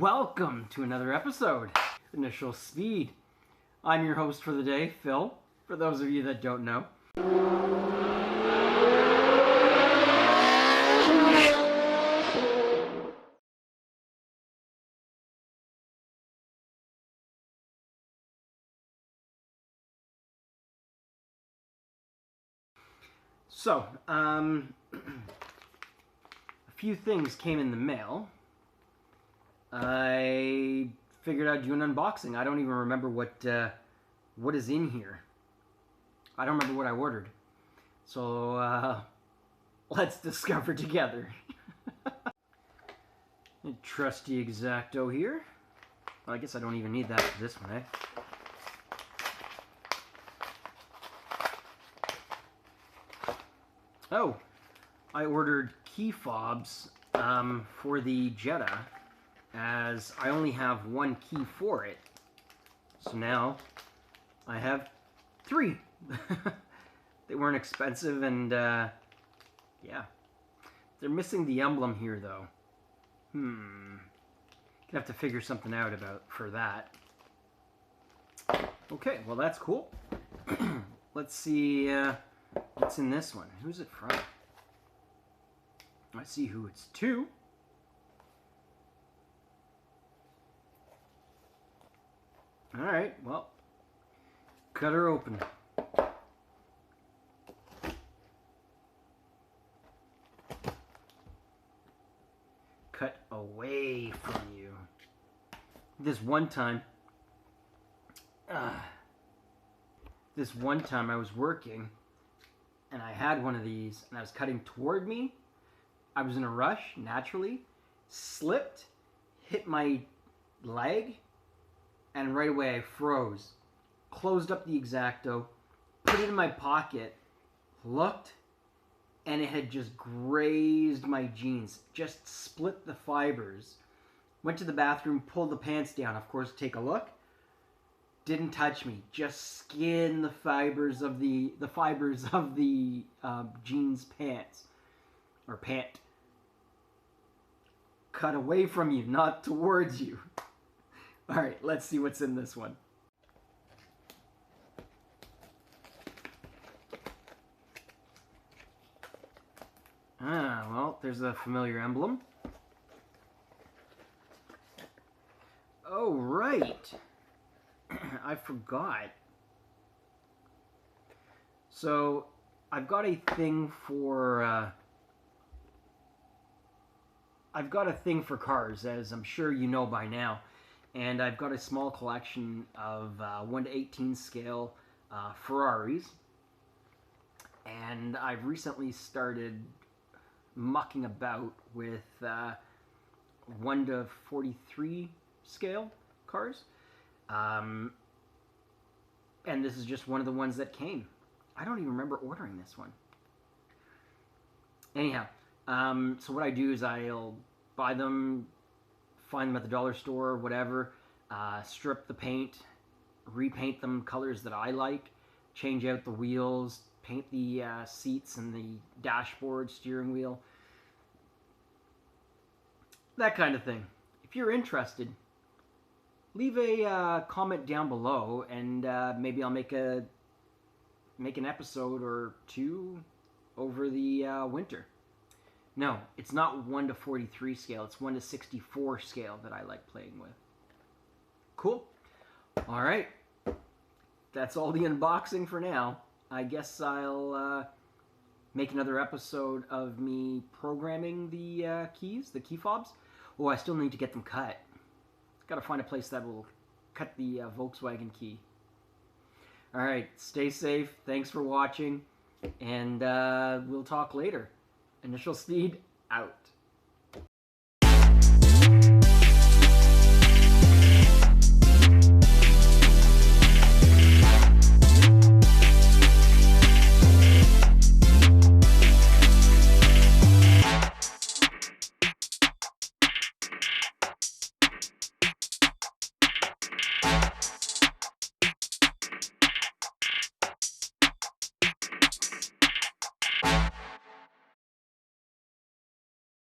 Welcome to another episode, Initial Speed. I'm your host for the day, Phil, for those of you that don't know. So, a few things came in the mail. I figured I'd do an unboxing. I don't even remember what is in here. I don't remember what I ordered. So, let's discover together. Trusty X-Acto here. Well, I guess I don't even need that for this one, eh? Oh, I ordered key fobs for the Jetta, as I only have one key for it. So now I have 3. They weren't expensive, and yeah. They're missing the emblem here, though. Gonna have to figure something out for that. Okay, well that's cool. Let's see what's in this one. Who's it from? I see who it's to. Alright, well, cut her open. Cut away from you. This one time I was working and I had one of these and I was cutting toward me. I was in a rush, naturally, slipped, hit my leg, and right away I froze. Closed up the X-Acto, put it in my pocket, looked, and it had just grazed my jeans. Just split the fibers. Went to the bathroom, pulled the pants down, of course, take a look. Didn't touch me. Just skinned the fibers of the jeans pants. Or pant. Cut away from you, not towards you. Alright, let's see what's in this one. Well, there's a familiar emblem. Oh, right. I forgot. So, I've got a thing for cars, as I'm sure you know by now. And I've got a small collection of 1/18 scale Ferraris. And I've recently started mucking about with 1/43 scale cars. And this is just one of the ones that came. I don't even remember ordering this one. Anyhow, so what I do is I'll buy them, find them at the dollar store, whatever, strip the paint, repaint them colors that I like, change out the wheels, paint the seats and the dashboard, steering wheel, that kind of thing. If you're interested, leave a comment down below, and maybe I'll make an episode or 2 over the winter. No, it's not 1/43 scale. It's 1/64 scale that I like playing with. Cool. All right. That's all the unboxing for now. I guess I'll make another episode of me programming the keys, the key fobs. Oh, I still need to get them cut. Got to find a place that will cut the Volkswagen key. All right. Stay safe. Thanks for watching. And we'll talk later. Initial Speed, out.